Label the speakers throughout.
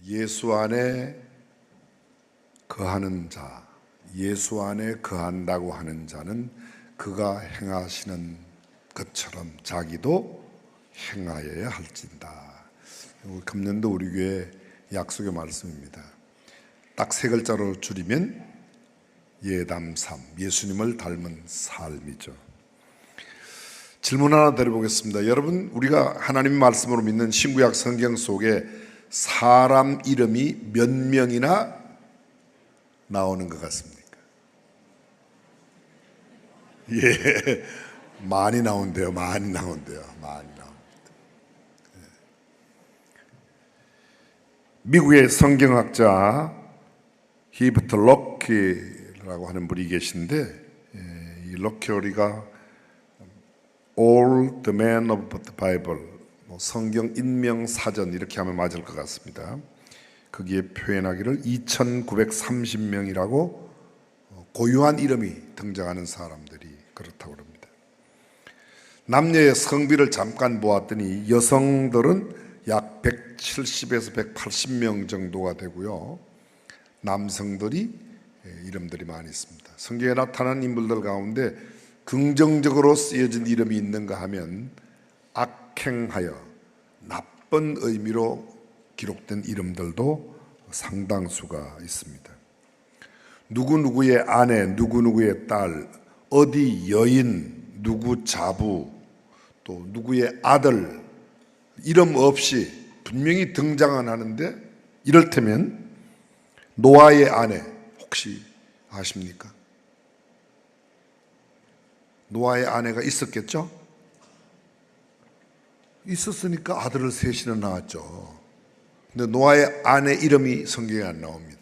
Speaker 1: 예수 안에 거하는 자, 예수 안에 거한다고 하는 자는 그가 행하시는 것처럼 자기도 행하여야 할진다. 금년도 우리 교회 약속의 말씀입니다. 딱 세 글자로 줄이면 예담삼, 예수님을 닮은 삶이죠. 질문 하나 드려보겠습니다. 여러분, 우리가 하나님의 말씀으로 믿는 신구약 성경 속에 사람 이름이 몇 명이나 나오는 것 같습니까? 예, 많이 나온대요. 많이 나온대요. 많이 나옵니다. 미국의 성경학자 히버트 럭키라고 하는 분이 계신데, 이 럭키가 All the Men of the Bible, 성경 인명 사전 이렇게 하면 맞을 것 같습니다. 거기에 표현하기를 2930명이라고 고유한 이름이 등장하는 사람들이 그렇다고 합니다. 남녀의 성비를 잠깐 보았더니 여성들은 약 170에서 180명 정도가 되고요, 남성들이 이름들이 많이 있습니다. 성경에 나타난 인물들 가운데 긍정적으로 쓰여진 이름이 있는가 하면 악행하여 나쁜 의미로 기록된 이름들도 상당수가 있습니다. 누구누구의 아내, 누구누구의 딸, 어디 여인, 누구 자부, 또 누구의 아들, 이름 없이 분명히 등장은 하는데, 이를테면 노아의 아내, 혹시 아십니까? 노아의 아내가 있었겠죠? 있었으니까 아들을 셋이나 낳았죠. 근데 노아의 아내 이름이 성경에 안 나옵니다.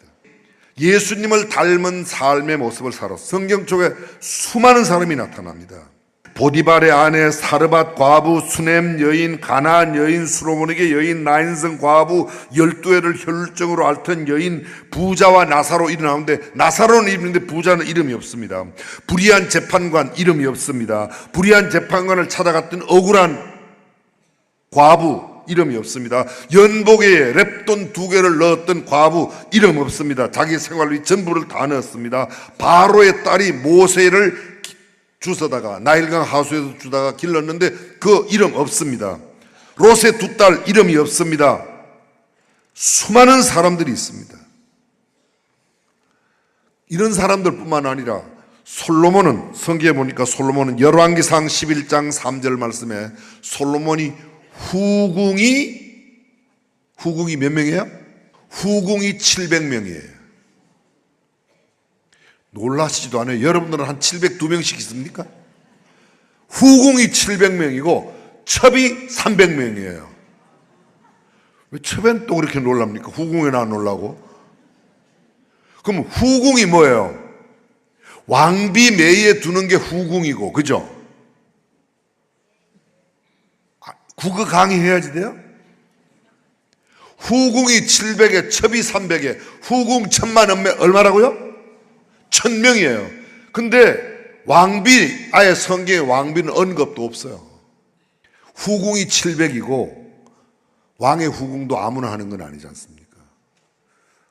Speaker 1: 예수님을 닮은 삶의 모습을 살았어. 성경 쪽에 수많은 사람이 나타납니다. 보디발의 아내, 사르밧 과부, 수넴 여인, 가나안 여인, 수로몬에게 여인, 나인성 과부, 12회를 혈증으로 앓던 여인, 부자와 나사로 일어나는데, 나사로는 이름인데 부자는 이름이 없습니다. 불의한 재판관 이름이 없습니다. 불의한 재판관을 찾아갔던 억울한 과부 이름이 없습니다. 연복에 랩돈 2개를 넣었던 과부 이름 없습니다. 자기 생활비 전부를 다 넣었습니다. 바로의 딸이 모세를 주워다가 나일강 하수에서 주다가 길렀는데 그 이름 없습니다. 롯의 2딸 이름이 없습니다. 수많은 사람들이 있습니다. 이런 사람들뿐만 아니라 솔로몬은, 성경에 보니까 솔로몬은 열왕기상 11장 3절 말씀에 솔로몬이 후궁이 몇 명이에요? 후궁이 700명이에요. 놀라시지도 않아요. 여러분들은 한 702명씩 있습니까? 후궁이 700명이고 첩이 300명이에요. 왜 첩엔 또 그렇게 놀랍니까? 후궁에는 안 놀라고? 그럼 후궁이 뭐예요? 왕비 매에 두는 게 후궁이고, 그죠? 국어 강의해야지 돼요? 후궁이 700에 첩이 300에 후궁 1000만 얼마라고요? 1000명이에요. 근데 왕비, 아예 성경에 왕비는 언급도 없어요. 후궁이 700이고 왕의 후궁도 아무나 하는 건 아니지 않습니까?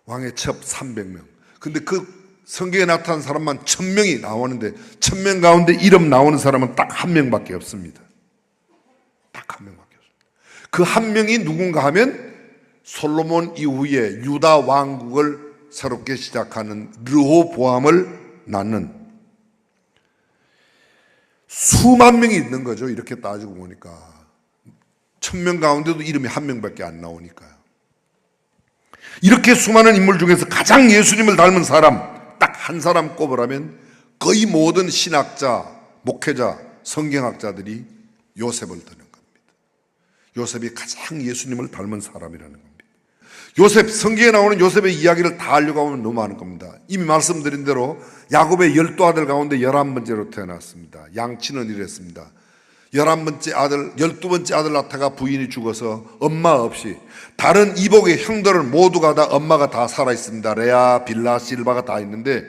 Speaker 1: 왕의 첩 300명. 근데 그 성경에 나타난 사람만 1000명이 나오는데 1000명 가운데 이름 나오는 사람은 딱 한 명밖에 없습니다. 딱 한 명밖에 없습니다. 그 한 명이 누군가 하면 솔로몬 이후에 유다 왕국을 새롭게 시작하는 르호보암을 낳는 수만 명이 있는 거죠. 이렇게 따지고 보니까 1000명 가운데도 이름이 한 명밖에 안 나오니까요. 이렇게 수많은 인물 중에서 가장 예수님을 닮은 사람 딱 한 사람 꼽으라면 거의 모든 신학자, 목회자, 성경학자들이 요셉을 드는 겁니다. 요셉이 가장 예수님을 닮은 사람이라는 겁니다. 요셉, 성경에 나오는 요셉의 이야기를 다 하려고 하면 너무 많은 겁니다. 이미 말씀드린 대로 야곱의 12아들 가운데 11번째로 태어났습니다. 양치는 이랬습니다. 11번째 아들, 12번째 아들 낳다가 부인이 죽어서 엄마 없이, 다른 이복의 형들은 모두가 다 엄마가 다 살아있습니다. 레아, 빌라, 실바가 다 있는데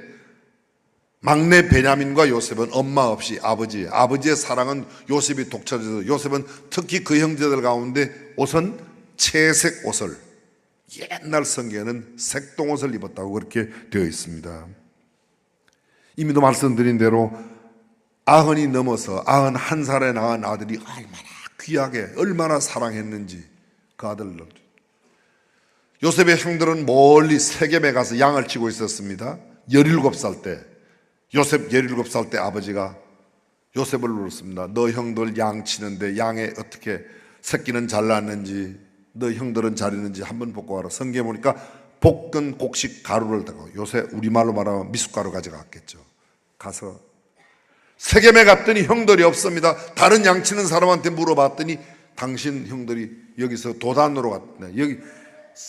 Speaker 1: 막내 베냐민과 요셉은 엄마 없이 아버지의 사랑은 요셉이 독차지해서 요셉은 특히 그 형제들 가운데 옷은 채색 옷을 옛날 성경에는 색동옷을 입었다고 그렇게 되어 있습니다. 이미도 말씀드린 대로 90이 넘어서 91살에 낳은 아들이 얼마나 귀하게 얼마나 사랑했는지 그 아들을. 요셉의 형들은 멀리 세겜에 가서 양을 치고 있었습니다. 17살 때 요셉 17살 때 아버지가 요셉을 물었습니다. 너 형들 양 치는데 양에 어떻게 새끼는 잘 낳았는지 너 형들은 잘 있는지 한번 보고 와라. 성경에 보니까 볶은 곡식 가루를 다가 요새 우리말로 말하면 미숫가루 가져갔겠죠. 가서 세겜에 갔더니 형들이 없습니다. 다른 양 치는 사람한테 물어봤더니 당신 형들이 여기서 도단으로 갔네. 여기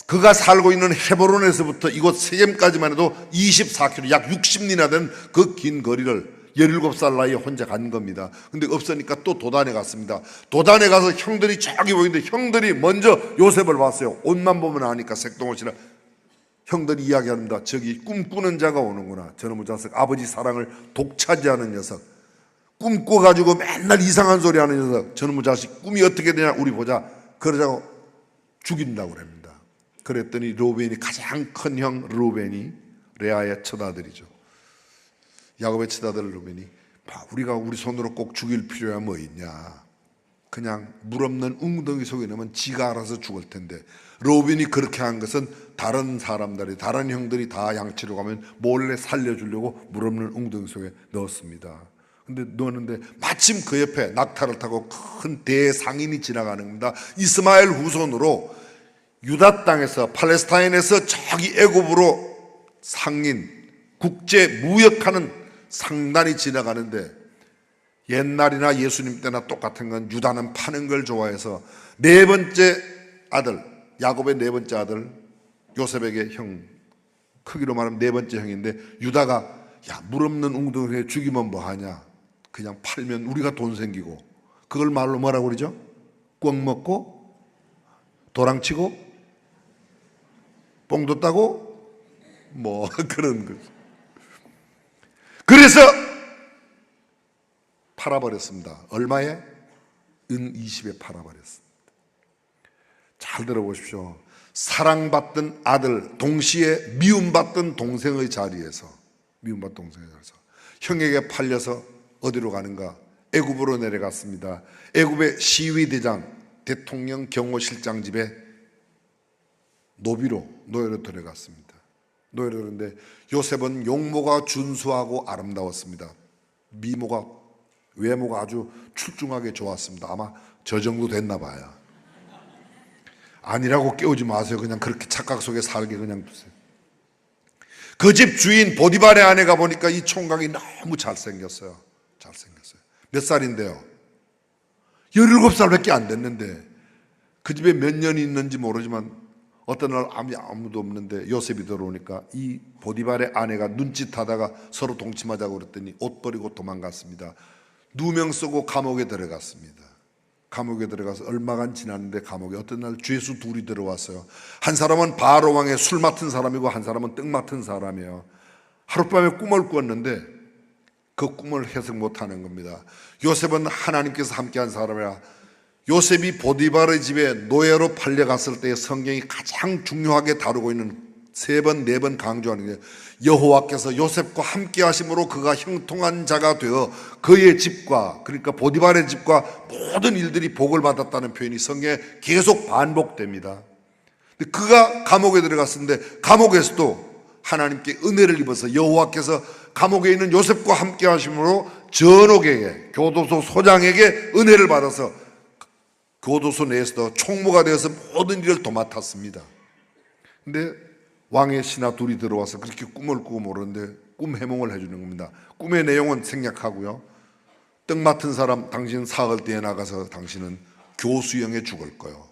Speaker 1: 그가 살고 있는 헤브론에서부터 이곳 세겜까지만 해도 24km 약 60리나 되는 그 긴 거리를 17살 나이에 혼자 간 겁니다. 근데 없으니까 또 도단에 갔습니다. 도단에 가서 형들이 저기 보이는데 형들이 먼저 요셉을 봤어요. 옷만 보면 아니까 색동옷이라. 형들이 이야기합니다. 저기 꿈꾸는 자가 오는구나. 저놈의 자식 아버지 사랑을 독차지하는 녀석, 꿈꿔가지고 맨날 이상한 소리 하는 녀석, 저놈의 자식 꿈이 어떻게 되냐 우리 보자. 그러자고 죽인다고 합니다. 그랬더니 르우벤이 가장 큰 형 르우벤이 레아의 첫아들이죠. 야곱의 첫아들 르우벤이 우리가 우리 손으로 꼭 죽일 필요야 뭐 있냐. 그냥 물 없는 웅덩이 속에 넣으면 지가 알아서 죽을 텐데. 르우벤이 그렇게 한 것은 다른 사람들이 다른 형들이 다 양치러 가면 몰래 살려주려고 물 없는 웅덩이 속에 넣었습니다. 근데 넣었는데 마침 그 옆에 낙타를 타고 큰 대상인이 지나가는 겁니다. 이스마엘 후손으로 유다 땅에서 팔레스타인에서 저기 애굽으로 상인 국제 무역하는 상단이 지나가는데 옛날이나 예수님 때나 똑같은 건 유다는 파는 걸 좋아해서 네 번째 아들 야곱의 네 번째 아들 요셉에게 형, 크기로 말하면 네 번째 형인데 유다가 야, 물 없는 웅덩이에 죽이면 뭐하냐, 그냥 팔면 우리가 돈 생기고, 그걸 말로 뭐라고 그러죠? 꿩 먹고 도랑치고 뽕도 따고 뭐 그런 거죠. 그래서 팔아버렸습니다. 얼마에? 은 20에 팔아버렸습니다. 잘 들어보십시오. 사랑받던 아들 동시에 미움받던 동생의 자리에서 형에게 팔려서 어디로 가는가? 애굽으로 내려갔습니다. 애굽의 시위대장 대통령 경호실장 집에 노예로 들어갔습니다. 노예로 그런데 요셉은 용모가 준수하고 아름다웠습니다. 외모가 아주 출중하게 좋았습니다. 아마 저 정도 됐나 봐요. 아니라고 깨우지 마세요. 그냥 그렇게 착각 속에 살게 그냥 두세요. 그 집 주인 보디발의 아내가 보니까 이 총각이 너무 잘생겼어요. 몇 살인데요? 17살밖에 안 됐는데 그 집에 몇 년이 있는지 모르지만 어떤 날 아무도 없는데 요셉이 들어오니까 이 보디발의 아내가 눈짓하다가 서로 동침하자고 그랬더니 옷 버리고 도망갔습니다. 누명 쓰고 감옥에 들어갔습니다. 감옥에 들어가서 얼마간 지났는데 감옥에 어떤 날 죄수 둘이 들어왔어요. 한 사람은 바로 왕의 술 맡은 사람이고 한 사람은 떡 맡은 사람이에요. 하룻밤에 꿈을 꿨는데 그 꿈을 해석 못하는 겁니다. 요셉은 하나님께서 함께한 사람이라. 요셉이 보디발의 집에 노예로 팔려갔을 때 성경이 가장 중요하게 다루고 있는 3번, 4번 강조하는 게 여호와께서 요셉과 함께 하심으로 그가 형통한 자가 되어 그의 집과, 그러니까 보디발의 집과 모든 일들이 복을 받았다는 표현이 성경에 계속 반복됩니다. 근데 그가 감옥에 들어갔었는데 감옥에서도 하나님께 은혜를 입어서 여호와께서 감옥에 있는 요셉과 함께 하심으로 전옥에게, 교도소 소장에게 은혜를 받아서 교도소 내에서도 총무가 되어서 모든 일을 도맡았습니다. 근데 왕의 신하 둘이 들어와서 그렇게 꿈을 꾸고 모르는데 꿈 해몽을 해주는 겁니다. 꿈의 내용은 생략하고요. 떡 맡은 사람, 당신 사흘 뒤에 나가서 당신은 교수형에 죽을 거요.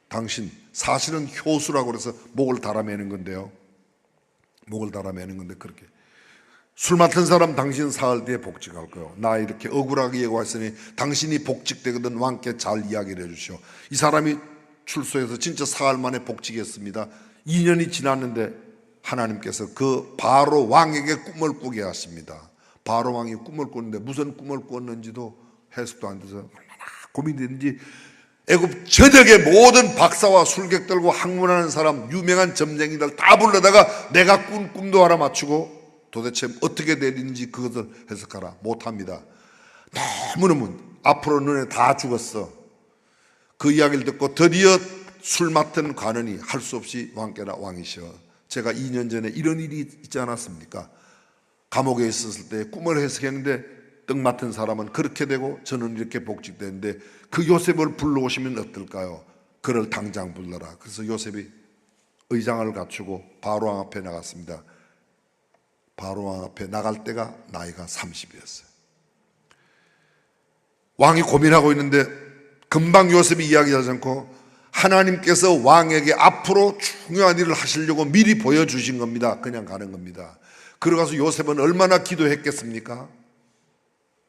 Speaker 1: 당신 사실은 효수라고 그래서 목을 달아매는 건데요. 목을 달아매는 건데 그렇게 술 맡은 사람 당신 사흘 뒤에 복직할 거요. 나 이렇게 억울하게 예고했으니 당신이 복직되거든 왕께 잘 이야기를 해주시오. 이 사람이 출소해서 진짜 사흘 만에 복직했습니다. 2년이 지났는데 하나님께서 그 바로 왕에게 꿈을 꾸게 하십니다. 바로 왕이 꿈을 꾸는데 무슨 꿈을 꿨는지도 해석도 안 돼서 얼마나 고민되는지 애굽 전역의 모든 박사와 술객들과 학문하는 사람, 유명한 점쟁이들 다 불러다가 내가 꾼 꿈도 알아맞추고 도대체 어떻게 되는지 그것을 해석하라. 못합니다. 너무너무 앞으로 너네 다 죽었어. 그 이야기를 듣고 드디어 술 맡은 관원이 할 수 없이 왕께나 왕이시여, 제가 2년 전에 이런 일이 있지 않았습니까? 감옥에 있었을 때 꿈을 해석했는데 떡 맡은 사람은 그렇게 되고 저는 이렇게 복직되는데 그 요셉을 불러오시면 어떨까요? 그를 당장 불러라. 그래서 요셉이 의장을 갖추고 바로왕 앞에 나갔습니다. 바로왕 앞에 나갈 때가 나이가 30이었어요. 왕이 고민하고 있는데 금방 요셉이 이야기하지 않고 하나님께서 왕에게 앞으로 중요한 일을 하시려고 미리 보여주신 겁니다. 그냥 가는 겁니다. 그러가서 요셉은 얼마나 기도했겠습니까?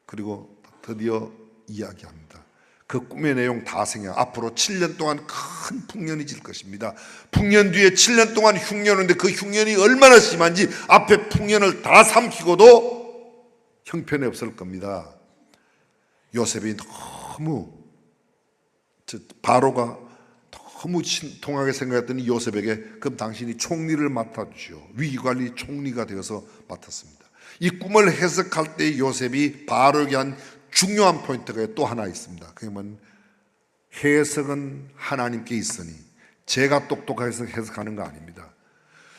Speaker 1: 그리고 드디어 이야기합니다. 그 꿈의 내용 다 생각. 앞으로 7년 동안 큰 풍년이 질 것입니다. 풍년 뒤에 7년 동안 흉년인데 그 흉년이 얼마나 심한지 앞에 풍년을 다 삼키고도 형편이 없을 겁니다. 요셉이 너무 바로가 너무 신통하게 생각했더니 요셉에게 그럼 당신이 총리를 맡아주시오. 위기관리 총리가 되어서 맡았습니다. 이 꿈을 해석할 때 요셉이 바로에게 한 중요한 포인트가 또 하나 있습니다. 그게 뭐냐면 해석은 하나님께 있으니 제가 똑똑해서 해석하는 거 아닙니다.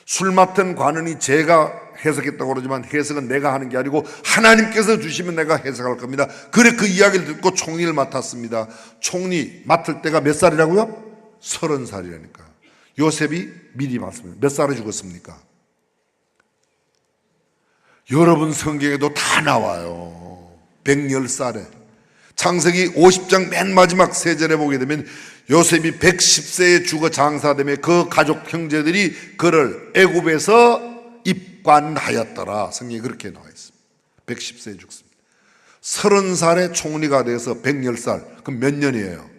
Speaker 1: 술 맡은 관원이 제가 해석했다고 그러지만 해석은 내가 하는 게 아니고 하나님께서 주시면 내가 해석할 겁니다. 그래 그 이야기를 듣고 총리를 맡았습니다. 총리 맡을 때가 몇 살이라고요? 30살이라니까. 요셉이 미리 말씀해요. 몇 살에 죽었습니까? 여러분 성경에도 다 나와요. 110살에. 창세기 50장 맨 마지막 세 절에 보게 되면 요셉이 110세에 죽어 장사되며 그 가족 형제들이 그를 애굽에서 입관하였더라. 성경에 그렇게 나와 있습니다. 110세에 죽습니다. 30살에 총리가 돼서 110살. 그럼 몇 년이에요?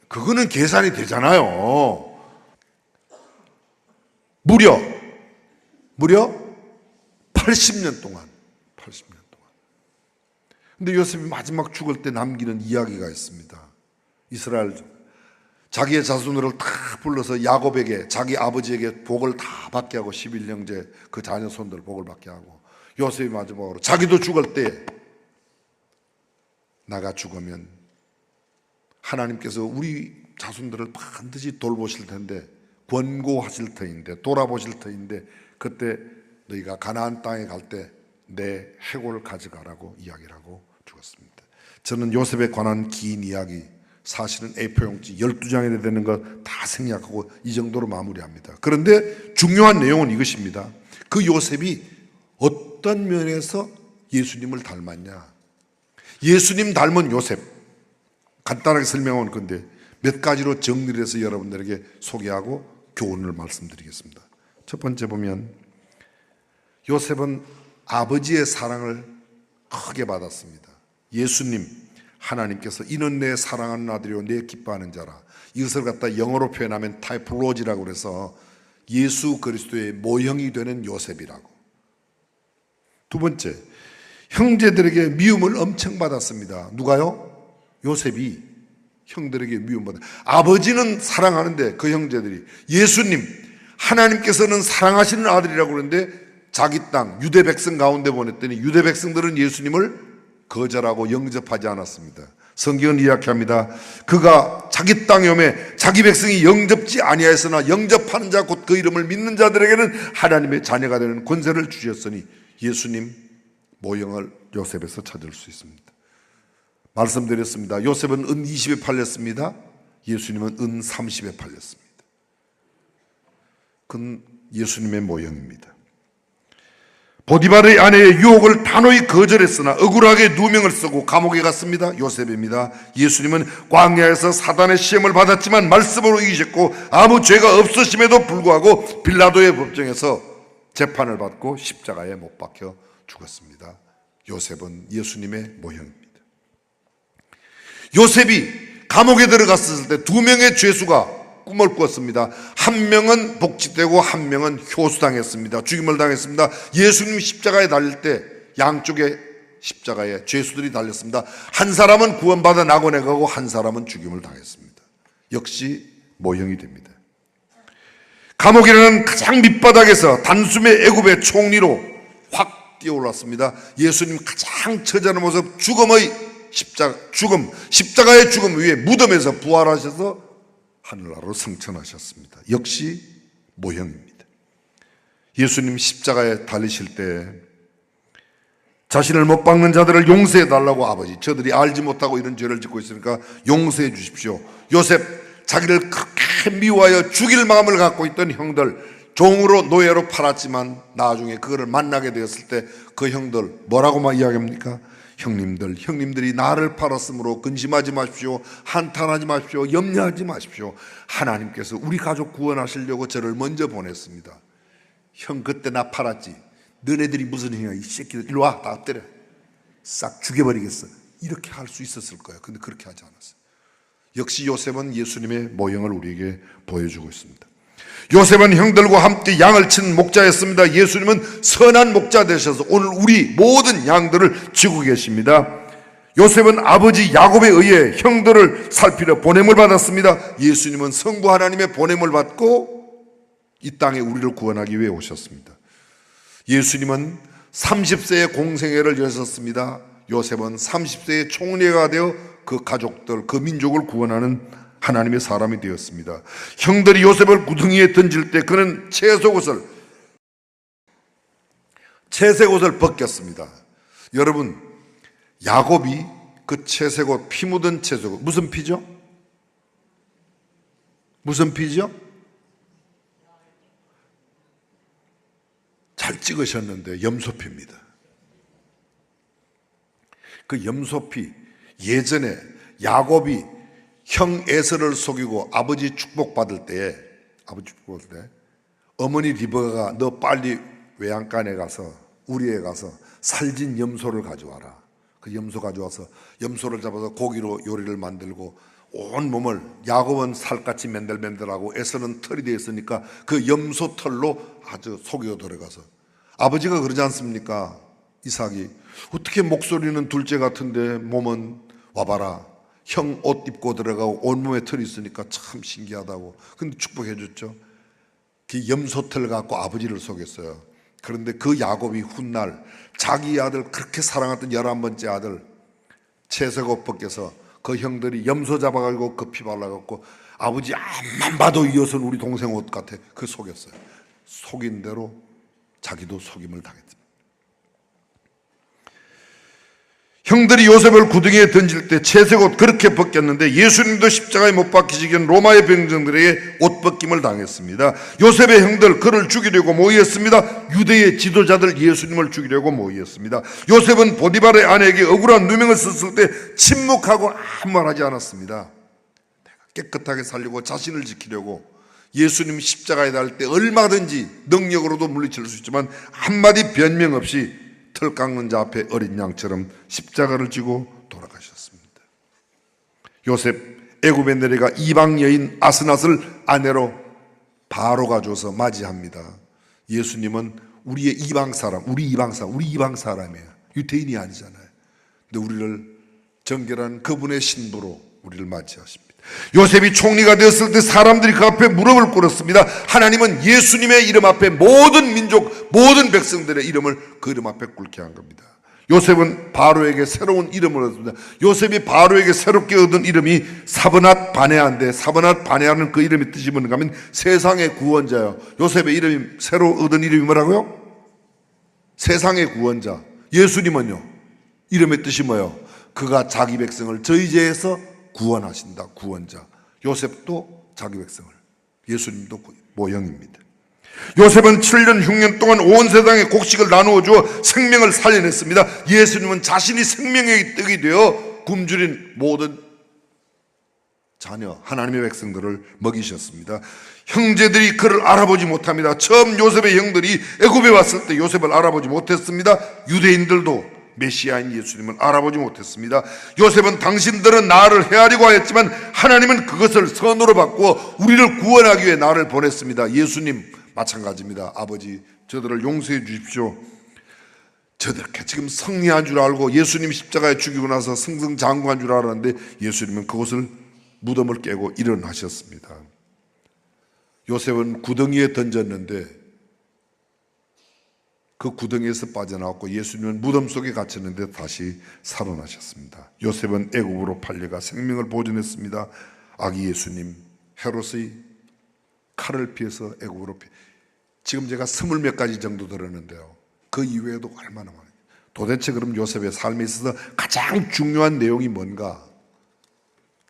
Speaker 1: 그거는 계산이 되잖아요. 무려 80년 동안. 80년 동안. 근데 요셉이 마지막 죽을 때 남기는 이야기가 있습니다. 이스라엘 자기의 자손들을 다 불러서 야곱에게, 자기 아버지에게 복을 다 받게 하고 11형제 그 자녀 손들 복을 받게 하고 요셉이 마지막으로 자기도 죽을 때 나가 죽으면 하나님께서 우리 자손들을 반드시 돌보실 텐데, 권고하실 터인데, 돌아보실 터인데 그때 너희가 가나안 땅에 갈 때 내 해골을 가져가라고 이야기를 하고 죽었습니다. 저는 요셉에 관한 긴 이야기, 사실은 A4용지 12장에 되는 거 다 생략하고 이 정도로 마무리합니다. 그런데 중요한 내용은 이것입니다. 그 요셉이 어떤 면에서 예수님을 닮았냐? 예수님 닮은 요셉, 간단하게 설명한 건데 몇 가지로 정리를 해서 여러분들에게 소개하고 교훈을 말씀드리겠습니다. 첫 번째 보면 요셉은 아버지의 사랑을 크게 받았습니다. 예수님, 하나님께서 이는 내 사랑하는 아들이요 내 기뻐하는 자라. 이것을 갖다 영어로 표현하면 타이플로지라고 그래서 예수 그리스도의 모형이 되는 요셉이라고. 두 번째, 형제들에게 미움을 엄청 받았습니다. 누가요? 요셉이 형들에게 미움받아. 아버지는 사랑하는데 그 형제들이, 예수님 하나님께서는 사랑하시는 아들이라고 그러는데 자기 땅 유대 백성 가운데 보냈더니 유대 백성들은 예수님을 거절하고 영접하지 않았습니다. 성경은 이야기합니다. 그가 자기 땅에 오매 자기 백성이 영접지 아니하였으나 영접하는 자 곧 그 이름을 믿는 자들에게는 하나님의 자녀가 되는 권세를 주셨으니 예수님 모형을 요셉에서 찾을 수 있습니다. 말씀드렸습니다. 요셉은 은 20에 팔렸습니다. 예수님은 은 30에 팔렸습니다. 그건 예수님의 모형입니다. 보디발의 아내의 유혹을 단호히 거절했으나 억울하게 누명을 쓰고 감옥에 갔습니다. 요셉입니다. 예수님은 광야에서 사단의 시험을 받았지만 말씀으로 이기셨고 아무 죄가 없으심에도 불구하고 빌라도의 법정에서 재판을 받고 십자가에 못 박혀 죽었습니다. 요셉은 예수님의 모형입니다. 요셉이 감옥에 들어갔을 때 두 명의 죄수가 꿈을 꿨습니다. 한 명은 복직되고 한 명은 효수당했습니다. 죽임을 당했습니다. 예수님 십자가에 달릴 때 양쪽에 십자가에 죄수들이 달렸습니다. 한 사람은 구원받아 낙원에 가고 한 사람은 죽임을 당했습니다. 역시 모형이 됩니다. 감옥이라는 가장 밑바닥에서 단숨에 애굽의 총리로 확 뛰어올랐습니다. 예수님 가장 처절한 모습, 십자가의 죽음 위에 무덤에서 부활하셔서 하늘나라로 승천하셨습니다. 역시 모형입니다. 예수님 십자가에 달리실 때 자신을 못 박는 자들을 용서해 달라고 아버지, 저들이 알지 못하고 이런 죄를 짓고 있으니까 용서해 주십시오. 요셉 자기를 그렇게 미워하여 죽일 마음을 갖고 있던 형들, 종으로 노예로 팔았지만 나중에 그거를 만나게 되었을 때 그 형들 뭐라고 막 이야기합니까? 형님들이 나를 팔았으므로 근심하지 마십시오. 한탄하지 마십시오. 염려하지 마십시오. 하나님께서 우리 가족 구원하시려고 저를 먼저 보냈습니다. 형 그때 나 팔았지. 너네들이 무슨 형이야 이 새끼들, 일로 와, 다 엎드려, 싹 죽여버리겠어. 이렇게 할 수 있었을 거예요. 근데 그렇게 하지 않았어요. 역시 요셉은 예수님의 모형을 우리에게 보여주고 있습니다. 요셉은 형들과 함께 양을 친 목자였습니다. 예수님은 선한 목자 되셔서 오늘 우리 모든 양들을 지고 계십니다. 요셉은 아버지 야곱에 의해 형들을 살피려 보냄을 받았습니다. 예수님은 성부 하나님의 보냄을 받고 이 땅에 우리를 구원하기 위해 오셨습니다. 예수님은 30세의 공생애를 여셨습니다. 요셉은 30세의 총리가 되어 그 가족들, 그 민족을 구원하는 하나님의 사람이 되었습니다. 형들이 요셉을 구덩이에 던질 때 그는 채색옷을 벗겼습니다. 여러분, 야곱이 그 채색옷, 피 묻은 채색옷, 무슨 피죠? 무슨 피죠? 잘 찍으셨는데 염소피입니다. 그 염소피, 예전에 야곱이 형 에서를 속이고 아버지 축복받을 때 어머니 리버가가 너 빨리 외양간에 가서 우리에 가서 살진 염소를 가져와라. 그 염소 가져와서 염소를 잡아서 고기로 요리를 만들고 온 몸을, 야곱은 살같이 맨들맨들하고 에서는 털이 되어 있으니까 그 염소 털로 아주 속여 들어가서, 아버지가 그러지 않습니까? 이삭이 어떻게 목소리는 둘째 같은데 몸은 와봐라, 형 옷 입고 들어가고 온몸에 털이 있으니까 참 신기하다고. 근데 축복해 줬죠. 그 염소털 갖고 아버지를 속였어요. 그런데 그 야곱이 훗날 자기 아들, 그렇게 사랑했던 11번째 아들 채색옷 벗겨서 그 형들이 염소 잡아가지고 그 피 발라갖고 아버지 앞만 봐도 이 옷은 우리 동생 옷 같아, 그 속였어요. 속인 대로 자기도 속임을 당했습니다. 형들이 요셉을 구덩이에 던질 때 채색옷 그렇게 벗겼는데 예수님도 십자가에 못 박히시기 전 로마의 병정들에게 옷 벗김을 당했습니다. 요셉의 형들 그를 죽이려고 모였습니다. 유대의 지도자들 예수님을 죽이려고 모였습니다. 요셉은 보디발의 아내에게 억울한 누명을 썼을 때 침묵하고 아무 말 하지 않았습니다. 깨끗하게 살려고 자신을 지키려고 예수님 십자가에 달릴 때 얼마든지 능력으로도 물리칠 수 있지만 한마디 변명 없이 털 깎는 자 앞에 어린 양처럼 십자가를 지고 돌아가셨습니다. 요셉 애굽에 내려가 이방 여인 아스낫을 아내로 바로가 줘서 맞이합니다. 예수님은 우리 이방 사람이에요. 유대인이 아니잖아요. 근데 우리를 정결한 그분의 신부로 우리를 맞이하십니다. 요셉이 총리가 되었을 때 사람들이 그 앞에 무릎을 꿇었습니다. 하나님은 예수님의 이름 앞에 모든 민족, 모든 백성들의 이름을 그 이름 앞에 꿇게 한 겁니다. 요셉은 바로에게 새로운 이름을 얻었습니다. 요셉이 바로에게 새롭게 얻은 이름이 사브낫 바네아인데, 사브낫 바네아는 그 이름의 뜻이 뭔가 하면 세상의 구원자예요. 요셉의 이름이 새로 얻은 이름이 뭐라고요? 세상의 구원자. 예수님은요, 이름의 뜻이 뭐예요? 그가 자기 백성을 저희 죄에서 구원하신다. 구원자. 요셉도 자기 백성을, 예수님도 모형입니다. 요셉은 7년 흉년 동안 온 세상에 곡식을 나누어 주어 생명을 살려냈습니다. 예수님은 자신이 생명의 떡이 되어 굶주린 모든 자녀, 하나님의 백성들을 먹이셨습니다. 형제들이 그를 알아보지 못합니다. 처음 요셉의 형들이 애굽에 왔을 때 요셉을 알아보지 못했습니다. 유대인들도 메시아인 예수님을 알아보지 못했습니다. 요셉은 당신들은 나를 헤아리고 하였지만 하나님은 그것을 선으로 바꾸어 우리를 구원하기 위해 나를 보냈습니다. 예수님 마찬가지입니다. 아버지, 저들을 용서해 주십시오. 저렇게 지금 승리한 줄 알고 예수님 십자가에 죽이고 나서 승승장구한 줄 알았는데 예수님은 그곳을 무덤을 깨고 일어나셨습니다. 요셉은 구덩이에 던졌는데 그 구덩이에서 빠져나왔고 예수님은 무덤 속에 갇혔는데 다시 살아나셨습니다. 요셉은 애굽으로 팔려가 생명을 보존했습니다. 아기 예수님 헤롯의 칼을 피해서 애굽으로 지금 제가 20몇 가지 정도 들었는데요. 그 이외에도 얼마나 많아요. 도대체 그럼 요셉의 삶에 있어서 가장 중요한 내용이 뭔가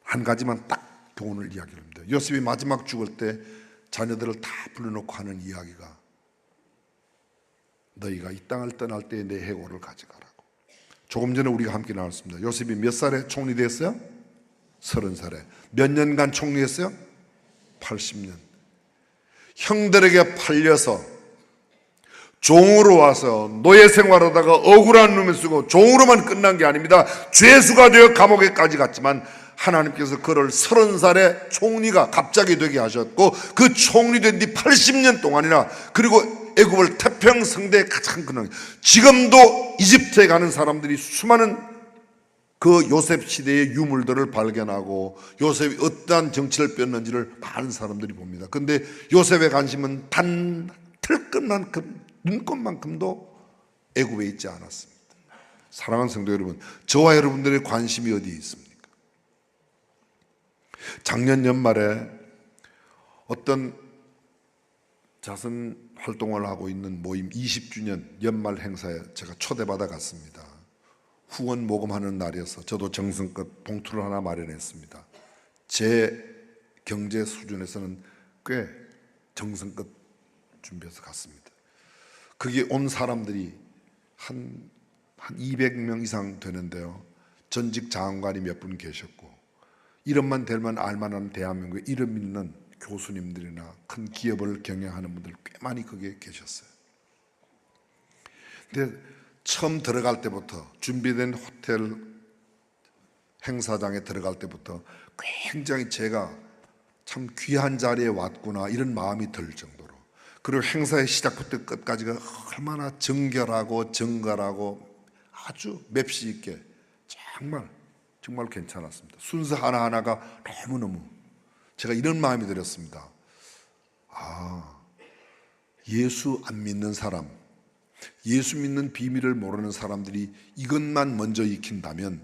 Speaker 1: 한 가지만 딱 교훈을 이야기합니다. 요셉이 마지막 죽을 때 자녀들을 다 불러놓고 하는 이야기가 너희가 이 땅을 떠날 때에 내 해골을 가져가라고. 조금 전에 우리가 함께 나눴습니다. 요셉이 몇 살에 총리 됐어요? 30살에. 몇 년간 총리했어요? 80년. 형들에게 팔려서 종으로 와서 노예 생활하다가 억울한 놈을 쓰고 종으로만 끝난 게 아닙니다. 죄수가 되어 감옥에까지 갔지만 하나님께서 그를 30살에 총리가 갑자기 되게 하셨고 그 총리된 뒤 80년 동안이나 그리고 애굽을 태평성대에 가장 큰 지금도 이집트에 가는 사람들이 수많은 그 요셉 시대의 유물들을 발견하고 요셉이 어떠한 정치를 폈는지를 많은 사람들이 봅니다. 그런데 요셉의 관심은 단 틀끝만큼 눈꽃만큼도 애굽에 있지 않았습니다. 사랑하는 성도 여러분, 저와 여러분들의 관심이 어디에 있습니까? 작년 연말에 어떤 자선 활동을 하고 있는 모임 20주년 연말 행사에 제가 초대받아 갔습니다. 후원 모금하는 날이어서 저도 정성껏 봉투를 하나 마련했습니다. 제 경제 수준에서는 꽤 정성껏 준비해서 갔습니다. 거기 온 사람들이 한 200명 이상 되는데요. 전직 장관이 몇 분 계셨고 이름만 대면 알만한 대한민국에 이름 있는 교수님들이나 큰 기업을 경영하는 분들 꽤 많이 거기에 계셨어요. 근데 처음 들어갈 때부터 준비된 호텔 행사장에 들어갈 때부터 굉장히 제가 참 귀한 자리에 왔구나 이런 마음이 들 정도로, 그리고 행사의 시작부터 끝까지가 얼마나 정결하고 정갈하고 아주 맵시 있게 정말 괜찮았습니다. 순서 하나하나가 너무너무 제가 이런 마음이 들었습니다. 예수 안 믿는 사람, 예수 믿는 비밀을 모르는 사람들이 이것만 먼저 익힌다면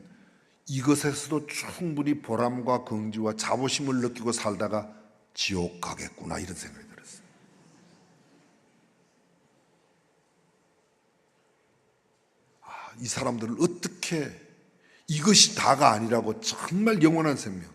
Speaker 1: 이것에서도 충분히 보람과 긍지와 자부심을 느끼고 살다가 지옥 가겠구나 이런 생각이 들었어요. 이 사람들을 어떻게 이것이 다가 아니라고 정말 영원한 생명.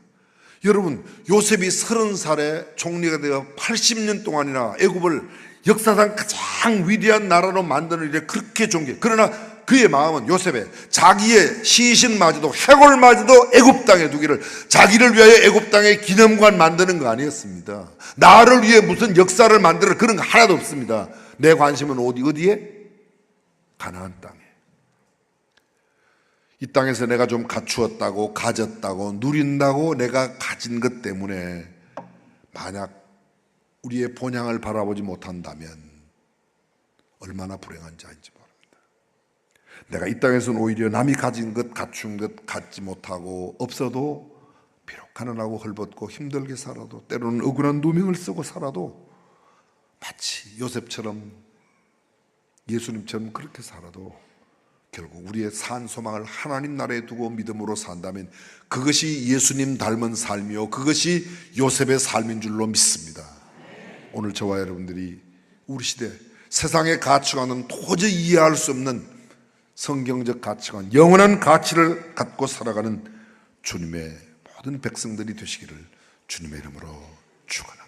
Speaker 1: 여러분, 요셉이 30살에 총리가 되어 80년 동안이나 애굽을 역사상 가장 위대한 나라로 만드는 일에 그렇게 존귀해. 그러나 그의 마음은 요셉의 자기의 시신마저도 해골마저도 애굽 땅에 두기를, 자기를 위하여 애굽 땅에 기념관 만드는 거 아니었습니다. 나를 위해 무슨 역사를 만들어 그런 거 하나도 없습니다. 내 관심은 어디에? 가나안 땅에. 이 땅에서 내가 좀 갖추었다고, 가졌다고, 누린다고 내가 가진 것 때문에 만약 우리의 본향을 바라보지 못한다면 얼마나 불행한 자인지 모릅니다. 내가 이 땅에서는 오히려 남이 가진 것, 갖춘 것 갖지 못하고 없어도 비록 가난하고 헐벗고 힘들게 살아도 때로는 억울한 누명을 쓰고 살아도 마치 요셉처럼 예수님처럼 그렇게 살아도 결국 우리의 산 소망을 하나님 나라에 두고 믿음으로 산다면 그것이 예수님 닮은 삶이요 그것이 요셉의 삶인 줄로 믿습니다. 오늘 저와 여러분들이 우리 시대 세상의 가치관은 도저히 이해할 수 없는 성경적 가치관, 영원한 가치를 갖고 살아가는 주님의 모든 백성들이 되시기를 주님의 이름으로 축원합니다.